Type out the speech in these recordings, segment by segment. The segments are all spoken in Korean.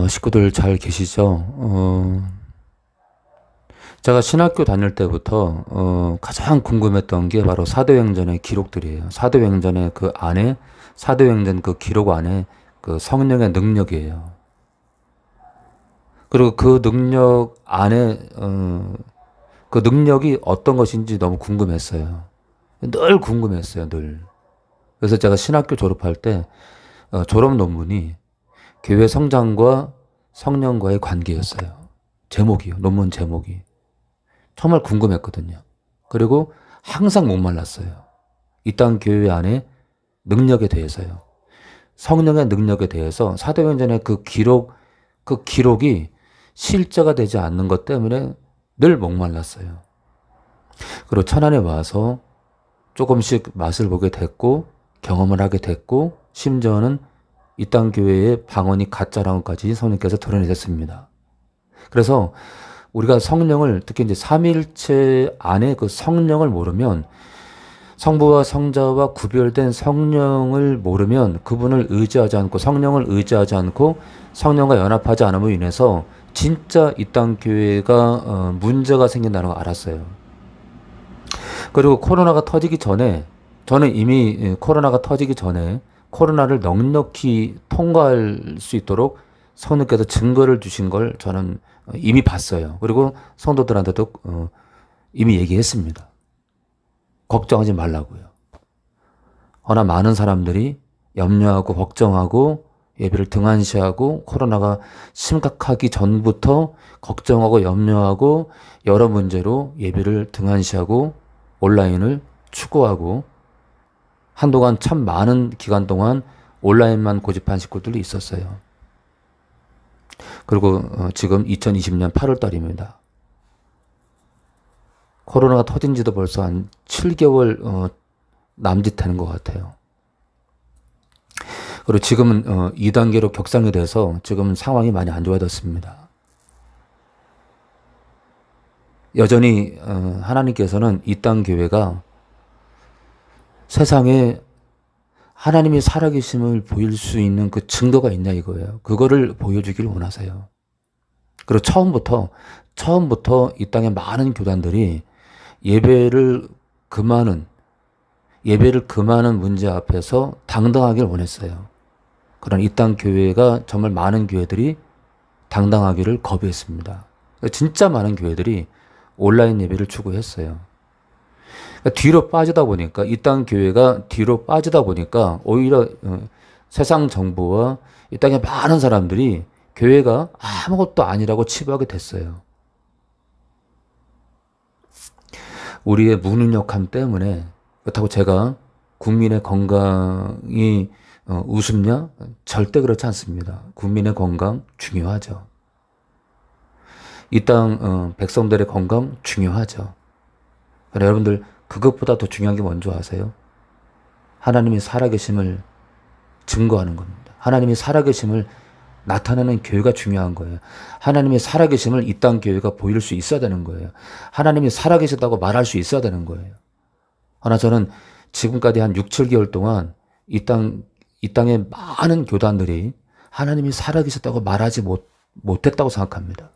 식구들 잘 계시죠? 제가 신학교 다닐 때부터, 가장 궁금했던 게 바로 사도행전의 기록들이에요. 사도행전의 그 안에, 사도행전 그 기록 안에 그 성령의 능력이에요. 그리고 그 능력 안에, 그 능력이 어떤 것인지 너무 궁금했어요. 늘 궁금했어요, 늘. 그래서 제가 신학교 졸업할 때, 졸업 논문이 교회 성장과 성령과의 관계였어요. 제목이요. 논문 제목이. 정말 궁금했거든요. 그리고 항상 목말랐어요. 이 땅 교회 안에 능력에 대해서요. 성령의 능력에 대해서 사도행전의 그 기록이 실제가 되지 않는 것 때문에 늘 목말랐어요. 그리고 천안에 와서 조금씩 맛을 보게 됐고, 경험을 하게 됐고, 심지어는 이 땅 교회의 방언이 가짜라는 것까지 성령께서 드러내셨습니다. 그래서 우리가 성령을, 특히 이제 삼위일체 안에 그 성령을 모르면, 성부와 성자와 구별된 성령을 모르면 그분을 의지하지 않고, 성령을 의지하지 않고 성령과 연합하지 않음으로 인해서 진짜 이 땅 교회가 문제가 생긴다는 걸 알았어요. 그리고 코로나가 터지기 전에, 저는 이미 코로나가 터지기 전에 코로나를 넉넉히 통과할 수 있도록 성령께서 증거를 주신 걸 저는 이미 봤어요. 그리고 성도들한테도 이미 얘기했습니다. 걱정하지 말라고요. 허나 많은 사람들이 염려하고 걱정하고 예배를 등한시하고, 코로나가 심각하기 전부터 걱정하고 염려하고 여러 문제로 예배를 등한시하고 온라인을 추구하고, 한동안 참 많은 기간 동안 온라인만 고집한 식구들이 있었어요. 그리고 지금 2020년 8월 달입니다. 코로나가 터진 지도 벌써 한 7개월 남짓 되는 것 같아요. 그리고 지금은 2단계로 격상이 돼서 지금 상황이 많이 안 좋아졌습니다. 여전히 하나님께서는 이 땅 교회가 세상에 하나님이 살아계심을 보일 수 있는 그 증거가 있냐 이거예요. 그거를 보여주기를 원하세요. 그리고 처음부터 이 땅의 많은 교단들이 예배를 금하는 문제 앞에서 당당하길 원했어요. 그러나 이 땅 교회가, 정말 많은 교회들이 당당하기를 거부했습니다. 진짜 많은 교회들이 온라인 예배를 추구했어요. 뒤로 빠지다 보니까, 이 땅 교회가 뒤로 빠지다 보니까 오히려 세상 정부와 이 땅의 많은 사람들이 교회가 아무것도 아니라고 치부하게 됐어요. 우리의 무능력함 때문에. 그렇다고 제가 국민의 건강이 우습냐? 절대 그렇지 않습니다. 국민의 건강 중요하죠. 이 땅 백성들의 건강 중요하죠. 그러나 여러분들, 그것보다 더 중요한 게 뭔지 아세요? 하나님이 살아계심을 증거하는 겁니다. 하나님이 살아계심을 나타내는 교회가 중요한 거예요. 하나님이 살아계심을 이 땅 교회가 보일 수 있어야 되는 거예요. 하나님이 살아계셨다고 말할 수 있어야 되는 거예요. 그러나 저는 지금까지 한 6, 7개월 동안 이 땅의 많은 교단들이 하나님이 살아계셨다고 말하지 못했다고 생각합니다.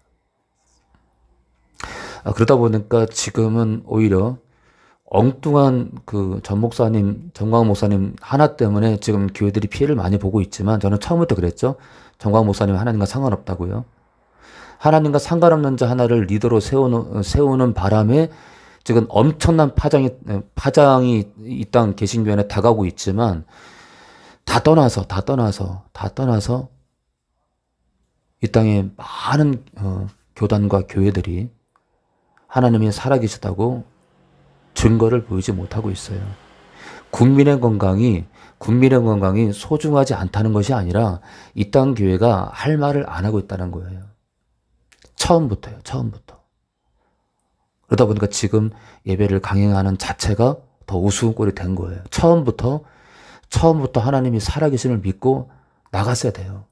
그러다 보니까 지금은 오히려 엉뚱한 그 정광 목사님 하나 때문에 지금 교회들이 피해를 많이 보고 있지만, 저는 처음부터 그랬죠. 정광 목사님 하나님과 상관없다고요. 하나님과 상관없는 자 하나를 리더로 세우는 바람에 지금 엄청난 파장이 이 땅 개신교 안에 다가오고 있지만, 다 떠나서 이 땅에 많은 교단과 교회들이 하나님이 살아계시다고 증거를 보이지 못하고 있어요. 국민의 건강이 소중하지 않다는 것이 아니라 이 땅 교회가 할 말을 안 하고 있다는 거예요. 처음부터요. 그러다 보니까 지금 예배를 강행하는 자체가 더 우스운 꼴이 된 거예요. 처음부터 하나님이 살아계심을 믿고 나갔어야 돼요.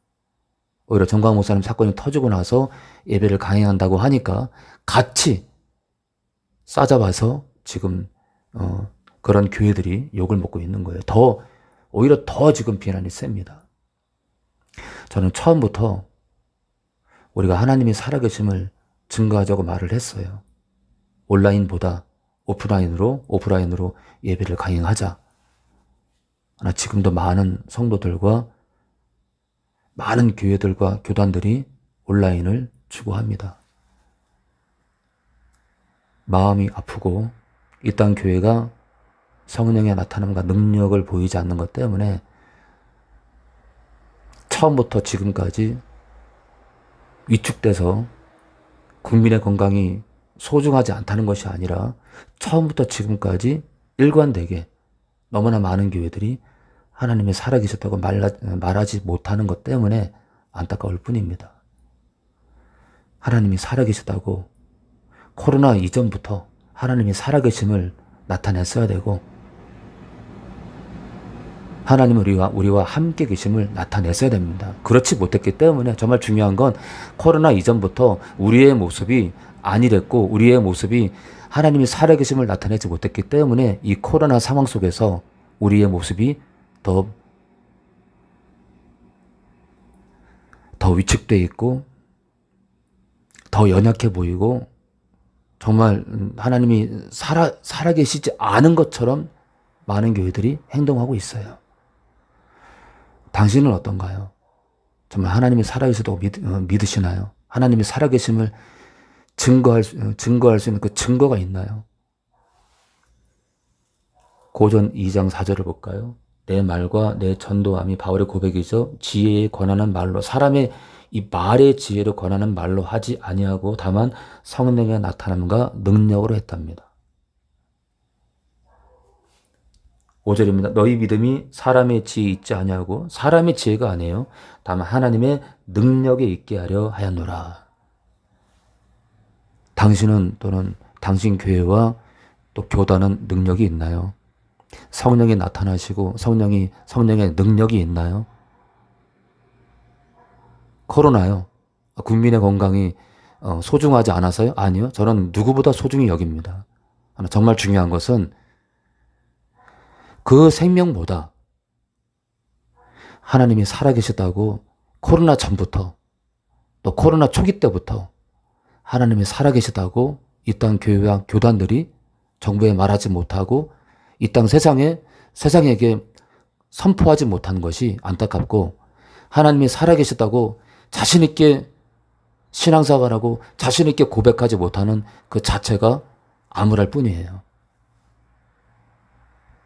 오히려 정광 목사님 사건이 터지고 나서 예배를 강행한다고 하니까 같이 싸잡아서 지금 그런 교회들이 욕을 먹고 있는 거예요. 오히려 더 지금 비난이 셉니다. 저는 처음부터 우리가 하나님이 살아계심을 증거하자고 말을 했어요. 온라인보다 오프라인으로 예배를 강행하자. 그러나 지금도 많은 성도들과 많은 교회들과 교단들이 온라인을 추구합니다. 마음이 아프고 이 땅 교회가 성령의 나타남과 능력을 보이지 않는 것 때문에 처음부터 지금까지 위축돼서 국민의 건강이 소중하지 않다는 것이 아니라 처음부터 지금까지 일관되게 너무나 많은 교회들이 하나님이 살아계셨다고 말하지 못하는 것 때문에 안타까울 뿐입니다. 하나님이 살아계셨다고 코로나 이전부터 하나님이 살아계심을 나타냈어야 되고 하나님은 우리와 함께 계심을 나타냈어야 됩니다. 그렇지 못했기 때문에 정말 중요한 건 코로나 이전부터 우리의 모습이 아니랬고 우리의 모습이 하나님이 살아계심을 나타내지 못했기 때문에 이 코로나 상황 속에서 우리의 모습이 더 위축되어 있고 더 연약해 보이고 정말 하나님이 살아계시지 않은 것처럼 많은 교회들이 행동하고 있어요. 당신은 어떤가요? 정말 하나님이 살아계시다고 믿으시나요? 하나님이 살아계심을 증거할 수 있는 그 증거가 있나요? 고전 2장 4절을 볼까요? 내 말과 내 전도함이 바울의 고백이죠. 지혜에 권하는 말로 사람의 이 말의 지혜로 권하는 말로 하지 아니하고 다만 성령의 나타남과 능력으로 했답니다. 5절입니다. 너희 믿음이 사람의 지혜에 있지 아니하고 사람의 지혜가 아니에요. 다만 하나님의 능력에 있게 하려 하였노라. 당신은 또는 당신 교회와 또 교단은 능력이 있나요? 성령이 나타나시고 성령의 능력이 있나요? 코로나요. 국민의 건강이 소중하지 않아서요? 아니요. 저는 누구보다 소중히 여깁니다. 정말 중요한 것은 그 생명보다 하나님이 살아계시다고 코로나 전부터 또 코로나 초기 때부터 하나님이 살아계시다고 이 땅 교회와 교단들이 정부에 말하지 못하고 이 땅 세상에게 선포하지 못한 것이 안타깝고 하나님이 살아계시다고 자신있게 신앙생활하고 자신있게 고백하지 못하는 그 자체가 암울할 뿐이에요.